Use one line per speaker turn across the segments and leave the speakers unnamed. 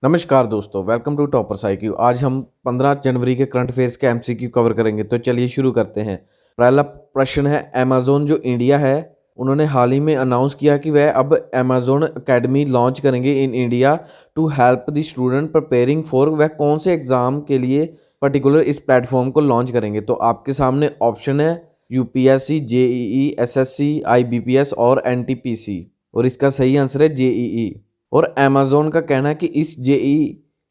नमस्कार दोस्तों, welcome to toppers IQ. आज हम 15 जनवरी के करंट अफेयर्स के एमसीक्यू कवर करेंगे। तो चलिए शुरू करते हैं। पहला प्रश्न है, अमेजोन जो इंडिया है उन्होंने हाल ही में अनाउंस किया कि वह अब अमेजोन एकेडमी लॉन्च करेंगे in India to help the student preparing for. वह कौन से एग्ज़ाम के लिए पर्टिकुलर इस प्लेटफॉर्म को लॉन्च करेंगे? तो आपके सामने ऑप्शन है यूपीएससी, जेईई, एसएससी, आईबीपीएस और एनटीपीसी। और इसका सही आंसर है जेईई। और अमेजोन का कहना है कि इस जेईई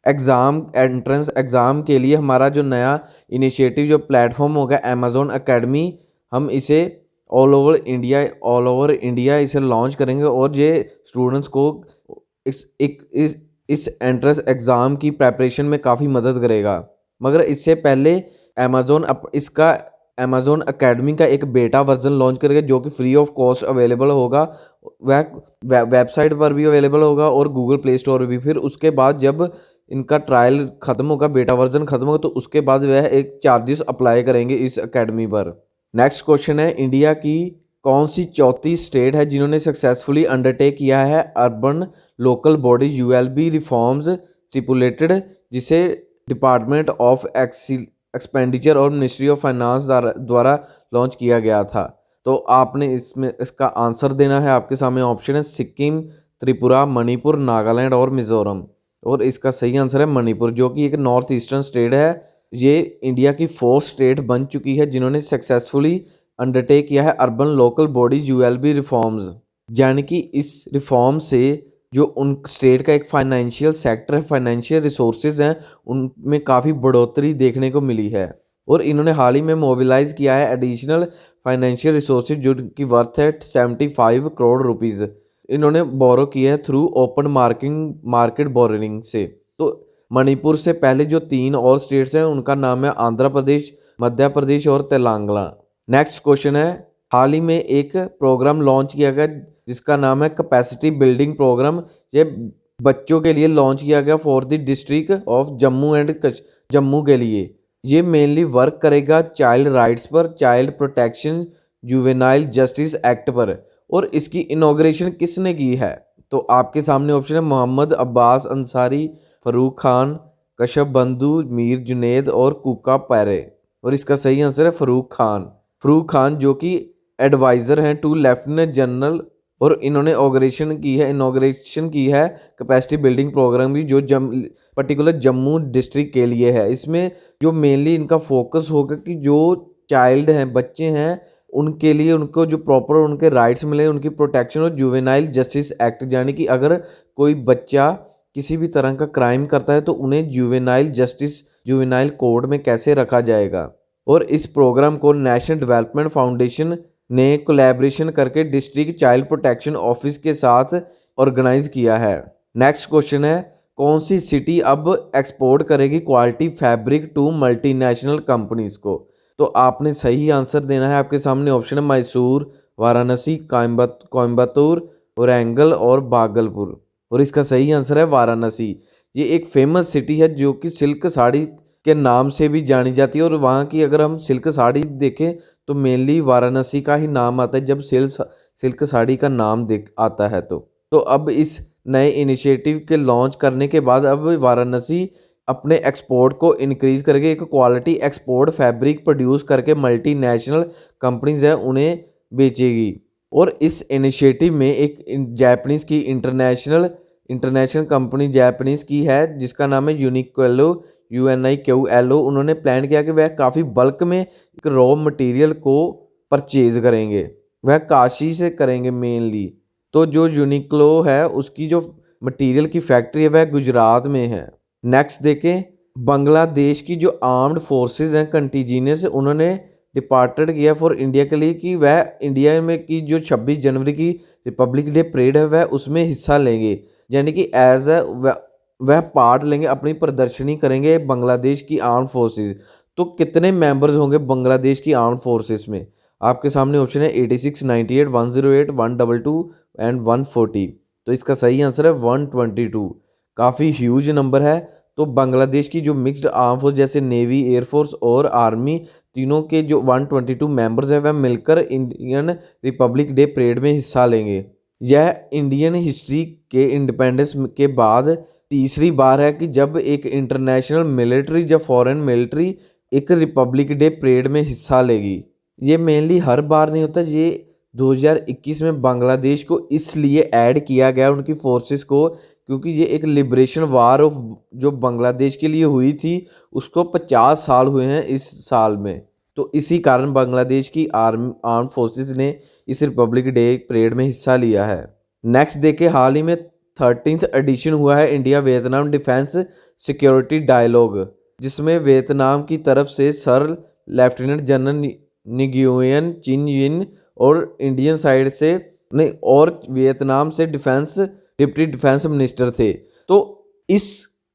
एग्ज़ाम एंट्रेंस एग्ज़ाम के लिए हमारा जो नया इनिशिएटिव जो प्लेटफॉर्म होगा अमेजोन एकेडमी, हम इसे ऑल ओवर इंडिया इसे लॉन्च करेंगे और ये स्टूडेंट्स को इस एंट्रेंस एग्ज़ाम की प्रेपरेशन में काफ़ी मदद करेगा। मगर इससे पहले इसका अमेजोन एकेडमी का एक बेटा वर्जन लॉन्च करेगा जो कि फ्री ऑफ कॉस्ट अवेलेबल होगा। वह वेबसाइट पर भी अवेलेबल होगा और गूगल प्ले स्टोर पर भी। फिर उसके बाद जब इनका ट्रायल ख़त्म होगा, बेटा वर्जन ख़त्म होगा, तो उसके बाद वह एक चार्जेस अप्लाई करेंगे इस एकेडमी पर। नेक्स्ट क्वेश्चन है, इंडिया की कौन सी चौथी स्टेट है जिन्होंने सक्सेसफुली अंडरटेक किया है urban local body ULB reforms stipulated, जिसे डिपार्टमेंट ऑफ एक्सपेंडिचर और मिनिस्ट्री ऑफ फाइनेंस द्वारा लॉन्च किया गया था? तो आपने इसका आंसर देना है। आपके सामने ऑप्शन है सिक्किम, त्रिपुरा, मणिपुर, नागालैंड और मिजोरम। और इसका सही आंसर है मणिपुर, जो कि एक नॉर्थ ईस्टर्न स्टेट है। ये इंडिया की 4th स्टेट बन चुकी है जिन्होंने सक्सेसफुली अंडरटेक किया है urban local bodies ULB reforms. यानी कि इस रिफॉर्म से जो उन स्टेट का एक फाइनेंशियल सेक्टर है, फाइनेंशियल रिसोर्सेज हैं, उनमें काफ़ी बढ़ोतरी देखने को मिली है। और इन्होंने हाल ही में मोबिलाइज किया है एडिशनल फाइनेंशियल रिसोर्सेज जो की वर्थ है 75 करोड़ रुपीज़। इन्होंने बोरो किया है थ्रू ओपन मार्केट बोरोइंग से। तो मणिपुर से पहले जो 3 और स्टेट्स हैं उनका नाम है आंध्र प्रदेश, मध्य प्रदेश और तेलंगाना। नेक्स्ट क्वेश्चन है, हाल ही में एक प्रोग्राम लॉन्च किया गया जिसका नाम है कैपेसिटी बिल्डिंग प्रोग्राम। ये बच्चों के लिए लॉन्च किया गया for the district of Jammu के लिए। ये मेनली वर्क करेगा चाइल्ड राइट्स पर, child protection juvenile justice act पर। और इसकी इनॉग्रेशन किसने की है? तो आपके सामने ऑप्शन है मोहम्मद अब्बास अंसारी, फरूक खान, कशफ बंधु, मीर जुनेद और कुका पैरे। और इसका सही आंसर है फरूक खान जो कि एडवाइज़र हैं टू लेफ्टिनेंट जनरल। और इन्होंने इनॉग्रेशन की है कैपेसिटी बिल्डिंग प्रोग्राम की, जो पर्टिकुलर जम्मू डिस्ट्रिक्ट के लिए है। इसमें जो मेनली इनका फोकस होगा कि जो चाइल्ड हैं, बच्चे हैं, उनके लिए उनको जो प्रॉपर उनके राइट्स मिले, उनकी प्रोटेक्शन। और जुवेनाइल जस्टिस एक्ट, यानी कि अगर कोई बच्चा किसी भी तरह का क्राइम करता है तो उन्हें जुवेनाइल कोड में कैसे रखा जाएगा। और इस प्रोग्राम को नेशनल डेवलपमेंट फाउंडेशन ने कोलैबोरेशन करके डिस्ट्रिक्ट चाइल्ड प्रोटेक्शन ऑफिस के साथ ऑर्गेनाइज किया है। नेक्स्ट क्वेश्चन है, कौन सी सिटी अब एक्सपोर्ट करेगी quality fabric to multinational companies को? तो आपने सही आंसर देना है। आपके सामने ऑप्शन है मैसूर, वाराणसी, कोयम्बतूर, औरंगल और भागलपुर। और इसका सही आंसर है वाराणसी। ये एक फेमस सिटी है जो कि सिल्क साड़ी के नाम से भी जानी जाती है। और वहाँ की अगर हम सिल्क साड़ी देखें तो मेनली वाराणसी का ही नाम आता है जब सिल्क साड़ी का नाम आता है। तो अब इस नए इनिशिएटिव के लॉन्च करने के बाद अब वाराणसी अपने एक्सपोर्ट को इंक्रीज करके एक क्वालिटी एक्सपोर्ट फैब्रिक प्रोड्यूस करके मल्टीनेशनल कंपनीज हैं उन्हें बेचेगी। और इस इनिशिएटिव में एक जापानीज़ की इंटरनेशनल कंपनी जापानीज़ की है जिसका नाम है UNIQLO। उन्होंने प्लान किया कि वह काफ़ी बल्क में एक रॉ मटेरियल को परचेज करेंगे, वह काशी से करेंगे मेनली। तो जो यूनिक्लो है उसकी जो मटेरियल की फैक्ट्री है वह गुजरात में है। नेक्स्ट देखें, बांग्लादेश की जो आर्म्ड फोर्सेस हैं कंटिजीनियस, उन्होंने डिपार्टेड किया फॉर इंडिया के लिए कि वह इंडिया में की जो 26 जनवरी की रिपब्लिक डे परेड है वह उसमें हिस्सा लेंगे। यानी कि वह पार्ट लेंगे, अपनी प्रदर्शनी करेंगे बांग्लादेश की आर्म फोर्सेस। तो कितने मेंबर्स होंगे बांग्लादेश की आर्म फोर्सेस में? आपके सामने ऑप्शन है 86, 98, 108, 122 एंड 140। तो इसका सही आंसर है 122। काफ़ी ह्यूज नंबर है। तो बांग्लादेश की जो मिक्स्ड आर्म फोर्स जैसे नेवी, एयरफोर्स और आर्मी, तीनों के जो 122 मेंबर्स हैं वह मिलकर इंडियन रिपब्लिक डे परेड में हिस्सा लेंगे। यह इंडियन हिस्ट्री के इंडिपेंडेंस के बाद तीसरी बार है कि जब एक इंटरनेशनल मिलिट्री या फॉरेन मिलिट्री एक रिपब्लिक डे परेड में हिस्सा लेगी। ये मेनली हर बार नहीं होता, ये 2021 में बांग्लादेश को इसलिए ऐड किया गया उनकी फोर्सेस को, क्योंकि ये एक लिबरेशन वार ऑफ जो बांग्लादेश के लिए हुई थी उसको 50 साल हुए हैं इस साल में। तो इसी कारण बांग्लादेश की आर्म फोर्सेस ने इस रिपब्लिक डे परेड में हिस्सा लिया है। नेक्स्ट देखे, हाल ही में 13th एडिशन हुआ है India Vietnam defence security dialogue, जिसमें वियतनाम की तरफ से सर लेफ्टिनेंट जनरल निगुयेन चिन यिन और इंडियन साइड से नहीं और वियतनाम से डिप्टी डिफेंस मिनिस्टर थे। तो इस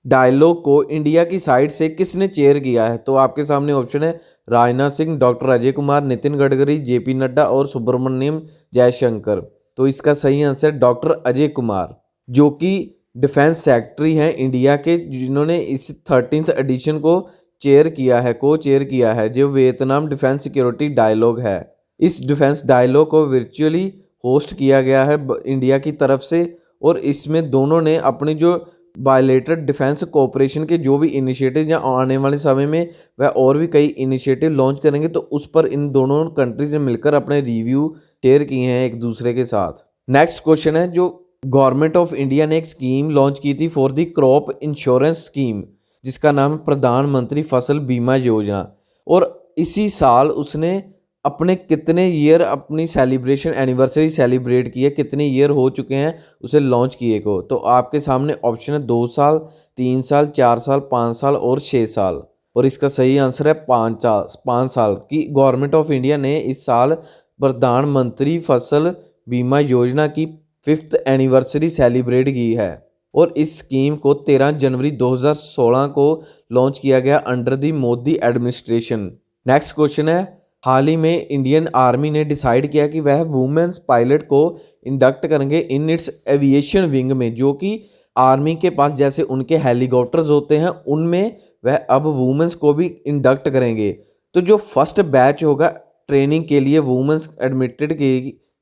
डायलॉग को इंडिया की साइड से किसने चेयर किया है? तो आपके सामने ऑप्शन है राजनाथ सिंह, डॉक्टर अजय कुमार, नितिन गडकरी, जेपी नड्डा और सुब्रमण्यम जयशंकर। तो इसका सही आंसर डॉक्टर अजय कुमार, जो कि डिफेंस सेक्रेटरी हैं इंडिया के, जिन्होंने इस 13th एडिशन को चेयर किया है, को चेयर किया है, जो वियतनाम डिफेंस सिक्योरिटी डायलॉग है। इस डिफेंस डायलॉग को वर्चुअली होस्ट किया गया है इंडिया की तरफ से, और इसमें दोनों ने अपनी जो बायलेटरल डिफेंस कोऑपरेशन के जो भी इनिशिएटिव या आने वाले समय में वह और भी कई इनिशिएटिव लॉन्च करेंगे, तो उस पर इन दोनों कंट्रीज ने मिलकर अपने रिव्यू शेयर किए हैं एक दूसरे के साथ। नेक्स्ट क्वेश्चन है, जो गवर्नमेंट ऑफ इंडिया ने एक स्कीम लॉन्च की थी for the crop insurance scheme, जिसका नाम है प्रधानमंत्री फसल बीमा योजना, और इसी साल उसने अपने कितने ईयर अपनी सेलिब्रेशन एनिवर्सरी सेलिब्रेट की है, कितने ईयर हो चुके हैं उसे लॉन्च किए को? तो आपके सामने ऑप्शन है 2 साल, 3 साल, 4 साल, 5 साल और 6 साल, और इसका सही आंसर है 5 साल की गवर्नमेंट ऑफ इंडिया ने इस साल प्रधानमंत्री फसल बीमा योजना की 5th एनिवर्सरी सेलिब्रेट की है, और इस स्कीम को 13 जनवरी 2016 को लॉन्च किया गया under the Modi administration. Next question है, हाल ही में इंडियन आर्मी ने डिसाइड किया कि वह वुमेन्स पायलट को इंडक्ट करेंगे इन इट्स एविएशन विंग में, जो कि आर्मी के पास जैसे उनके हेलीकॉप्टर्स होते हैं उनमें वह अब वुमेन्स को भी इंडक्ट करेंगे। तो जो फर्स्ट बैच होगा ट्रेनिंग के लिए वुमेन्स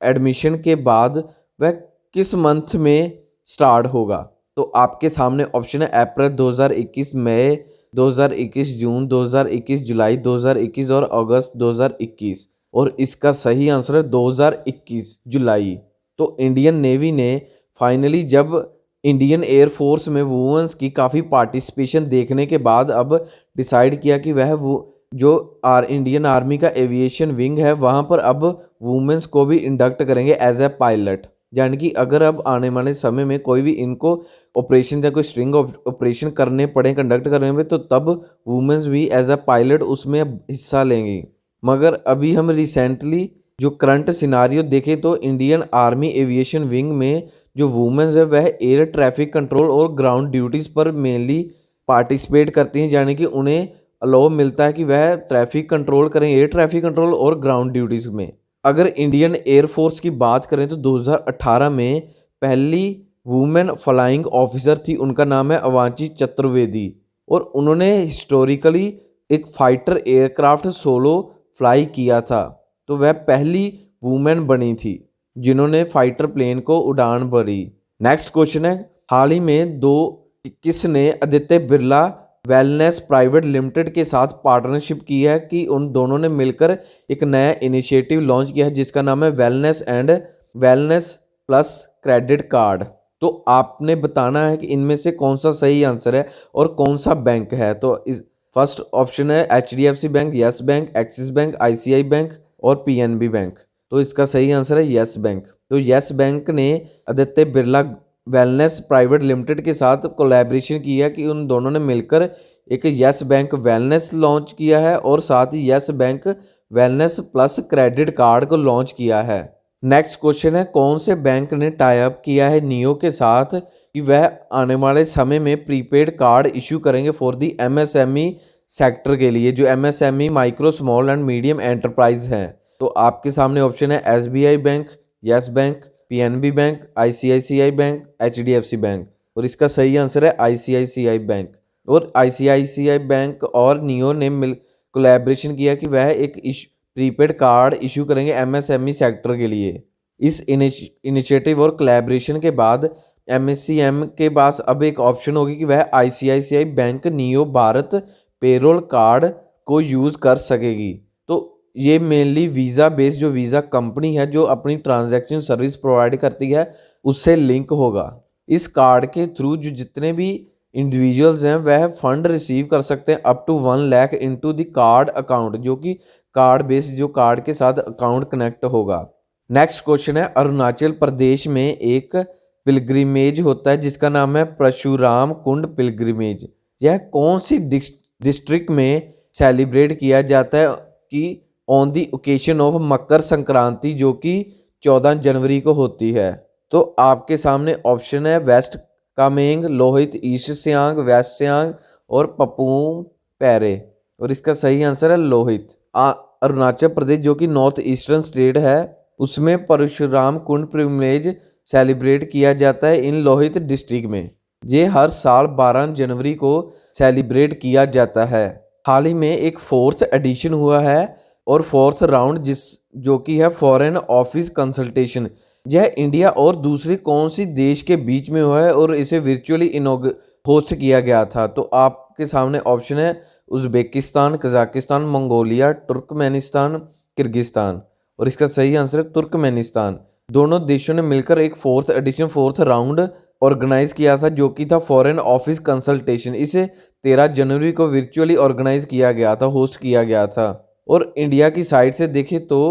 एडमिशन के बाद वह किस मंथ में स्टार्ट होगा? तो आपके सामने ऑप्शन है अप्रैल 2021, मई 2021, जून 2021, जुलाई 2021 और अगस्त 2021, और इसका सही आंसर है 2021 जुलाई। तो इंडियन नेवी ने फाइनली जब इंडियन एयरफोर्स में वुमेन्स की काफ़ी पार्टिसिपेशन देखने के बाद अब डिसाइड किया कि वह वो जो इंडियन आर्मी का एविएशन विंग है वहाँ पर अब वुमेन्स को भी इंडक्ट करेंगे एज ए पायलट। यानी कि अगर अब आने वाले समय में कोई भी इनको ऑपरेशन या कोई स्ट्रिंग ऑपरेशन करने पड़े, कंडक्ट करने में, तो तब वुमेन्स भी एज अ पायलट उसमें हिस्सा लेंगी। मगर अभी हम रिसेंटली जो करंट सिनारियो देखें तो इंडियन आर्मी एविएशन विंग में जो वुमेन्स है वह एयर ट्रैफिक कंट्रोल और ग्राउंड ड्यूटीज़ पर मेनली पार्टिसिपेट करती हैं, यानी कि उन्हें अलाउ मिलता है कि वह ट्रैफिक कंट्रोल करें, एयर ट्रैफिक कंट्रोल और ग्राउंड ड्यूटीज़ में। अगर इंडियन एयरफोर्स की बात करें तो 2018 में पहली वुमेन फ्लाइंग ऑफिसर थी, उनका नाम है अवांची चतुर्वेदी, और उन्होंने हिस्टोरिकली एक फाइटर एयरक्राफ्ट सोलो फ्लाई किया था। तो वह पहली वुमेन बनी थी जिन्होंने फाइटर प्लेन को उड़ान भरी। नेक्स्ट क्वेश्चन है, हाल ही में किसने Aditya Birla wellness private limited के साथ पार्टनरशिप की है कि उन दोनों ने मिलकर एक नया इनिशिएटिव लॉन्च किया है जिसका नाम है वेलनेस प्लस क्रेडिट कार्ड। तो आपने बताना है कि इनमें से कौन सा सही आंसर है और कौन सा बैंक है। तो फर्स्ट ऑप्शन है HDFC bank, yes bank, axis bank, ICI bank और PNB बैंक। तो इसका सही आंसर है यस बैंक। तो यस बैंक ने Aditya Birla wellness private limited के साथ कोलैबोरेशन किया कि उन दोनों ने मिलकर एक यस बैंक वेलनेस लॉन्च किया है और साथ ही Yes Bank wellness plus credit card को लॉन्च किया है। नेक्स्ट क्वेश्चन है, कौन से बैंक ने टाई अप किया है नियो के साथ कि वह आने वाले समय में प्रीपेड कार्ड इशू करेंगे फॉर दी MSME सेक्टर के लिए, जो MSME micro small and medium enterprise हैं। तो आपके सामने ऑप्शन है SBI bank, yes bank, PNB bank, ICICI bank, HDFC bank, और इसका सही आंसर है ICICI बैंक। और ICICI बैंक और नियो ने कोलैबोरेशन किया कि वह एक प्रीपेड कार्ड इशू करेंगे MSME सेक्टर के लिए। इस इनिशिएटिव और कोलैबोरेशन के बाद एमएससीएम के पास अब एक ऑप्शन होगी कि वह ICICI bank neo Bharat payroll card को यूज़ कर सकेगी। तो ये मेनली वीज़ा बेस्ड जो वीज़ा कंपनी है जो अपनी ट्रांजैक्शन सर्विस प्रोवाइड करती है उससे लिंक होगा। इस कार्ड के थ्रू जो जितने भी इंडिविजुअल्स हैं वह फंड रिसीव कर सकते हैं up to 1 lakh into the card account, जो कि कार्ड बेस्ड जो कार्ड के साथ अकाउंट कनेक्ट होगा। नेक्स्ट क्वेश्चन है, अरुणाचल प्रदेश में एक पिलग्रिमेज होता है जिसका नाम है परशुराम कुंड पिलग्रिमेज। यह कौन सी डिस्ट्रिक्ट में सेलिब्रेट किया जाता है कि on the occasion of Makar Sankranti, जो कि 14 जनवरी को होती है। तो आपके सामने ऑप्शन है west Kameng, Lohit, east Siang, west Siang और पपुम पैरे। और इसका सही आंसर है लोहित। अरुणाचल प्रदेश जो कि नॉर्थ ईस्टर्न स्टेट है उसमें परशुराम कुंड पिलग्रिमेज सेलिब्रेट किया जाता है इन लोहित डिस्ट्रिक्ट में। ये हर साल 12 जनवरी को सेलिब्रेट किया जाता है। हाल ही में एक 4th एडिशन हुआ है और 4th राउंड जो कि है फॉरेन ऑफिस कंसल्टेशन। यह इंडिया और दूसरी कौन सी देश के बीच में हुआ है और इसे वर्चुअली होस्ट किया गया था। तो आपके सामने ऑप्शन है Uzbekistan, Kazakhstan, Mongolia, Turkmenistan, Kyrgyzstan. और इसका सही आंसर है तुर्कमेनिस्तान। दोनों देशों ने मिलकर एक 4th addition 4th round organise किया था जो कि था फॉरेन ऑफिस कंसल्टेशन। इसे 13 जनवरी को वर्चुअली ऑर्गेनाइज किया गया था, होस्ट किया गया था। और इंडिया की साइड से देखें तो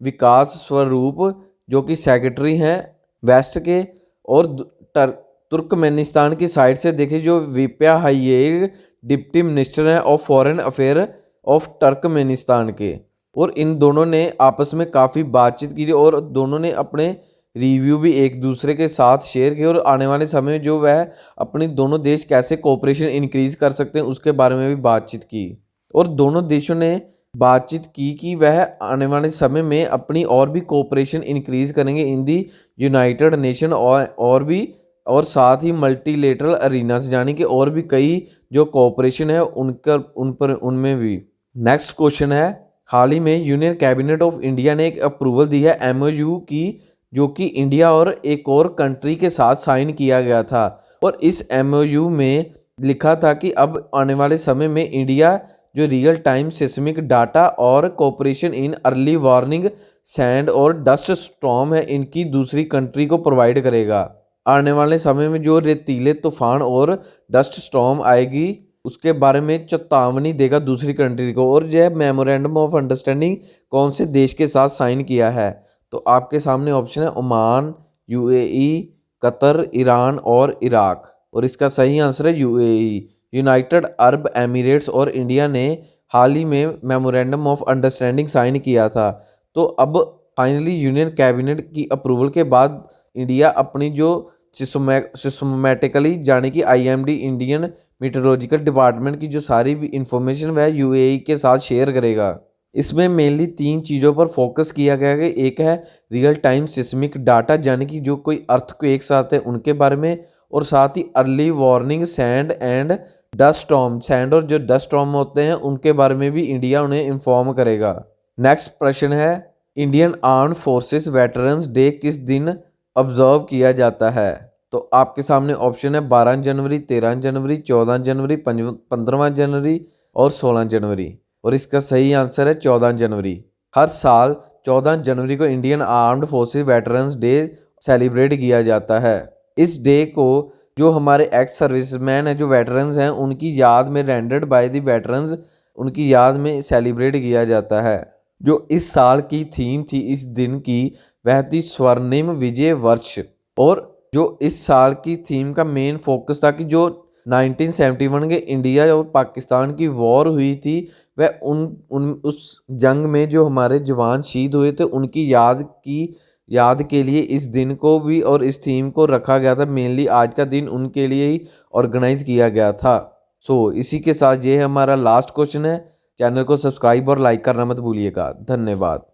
विकास स्वरूप जो कि सेक्रेटरी हैं वेस्ट के, और तुर्कमेनिस्तान की साइड से देखें जो विप्या हाइये डिप्टी मिनिस्टर हैं of foreign affair of Turkmenistan के। और इन दोनों ने आपस में काफ़ी बातचीत की और दोनों ने अपने रिव्यू भी एक दूसरे के साथ शेयर किए और आने वाले समय में जो वह अपनी दोनों देश कैसे कोऑपरेशन इंक्रीज कर सकते हैं उसके बारे में भी बातचीत की। और दोनों देशों ने बातचीत की कि वह आने वाले समय में अपनी और भी कोऑपरेशन इंक्रीज करेंगे इन दी यूनाइटेड नेशन और भी, और साथ ही मल्टीलेटरल अरीनास, यानी कि और भी कई जो कोऑपरेशन है उनमें भी। नेक्स्ट क्वेश्चन है, हाल ही में यूनियन कैबिनेट ऑफ इंडिया ने एक अप्रूवल दी है एमओयू की जो कि इंडिया और एक और कंट्री के साथ साइन किया गया था। और इस एमओयू में लिखा था कि अब आने वाले समय में इंडिया जो रियल टाइम सिस्मिक डाटा और cooperation in early warning sand और डस्ट स्टॉर्म है इनकी दूसरी कंट्री को प्रोवाइड करेगा। आने वाले समय में जो रेतीले तूफान और डस्ट स्टॉर्म आएगी उसके बारे में चेतावनी देगा दूसरी कंट्री को। और यह मेमोरेंडम ऑफ अंडरस्टैंडिंग कौन से देश के साथ साइन किया है। तो आपके सामने ऑप्शन है ओमान, यूएई, कतर, ईरान और इराक। और इसका सही आंसर है यूएई, यूनाइटेड अरब एमिरेट्स और इंडिया ने हाल ही में मेमोरेंडम ऑफ अंडरस्टैंडिंग साइन किया था। तो अब फाइनली यूनियन कैबिनेट की अप्रूवल के बाद इंडिया अपनी जो सिस्टमैटिकली यानी कि आईएमडी इंडियन मीटरोलॉजिकल डिपार्टमेंट की जो सारी भी इंफॉर्मेशन वह यूएई के साथ शेयर करेगा। इसमें मेनली 3 चीज़ों पर फोकस किया गया है। एक है रियल टाइम सिस्मिक डाटा यानी कि जो कोई अर्थक्वेक्स आते हैं उनके बारे में, और साथ ही early warning sand and dust storm, sand और जो डस्ट स्टॉर्म होते हैं उनके बारे में भी इंडिया उन्हें इन्फॉर्म करेगा। नेक्स्ट प्रश्न है, Indian arm forces veterans day किस दिन ऑब्जर्व किया जाता है। तो आपके सामने ऑप्शन है 12 जनवरी, 13 जनवरी, 14 जनवरी, 15 जनवरी और 16 जनवरी। और इसका सही आंसर है 14 जनवरी। हर साल 14 जनवरी को Indian armed forces veterans day celebrate किया जाता है। इस डे को जो हमारे एक्स सर्विसमैन हैं जो वेटरन्स हैं उनकी याद में रेंडर्ड बाय द वेटरन्स उनकी याद में सेलिब्रेट किया जाता है। जो इस साल की थीम थी इस दिन की वह थी स्वर्णिम विजय वर्ष। और जो इस साल की थीम का मेन फोकस था कि जो 1971 के इंडिया और पाकिस्तान की वॉर हुई थी वह उस जंग में जो हमारे जवान शहीद हुए थे उनकी याद के लिए इस दिन को भी और इस थीम को रखा गया था। मेनली आज का दिन उनके लिए ही ऑर्गेनाइज किया गया था। इसी के साथ ये हमारा लास्ट क्वेश्चन है। चैनल को सब्सक्राइब और लाइक करना मत भूलिएगा। धन्यवाद।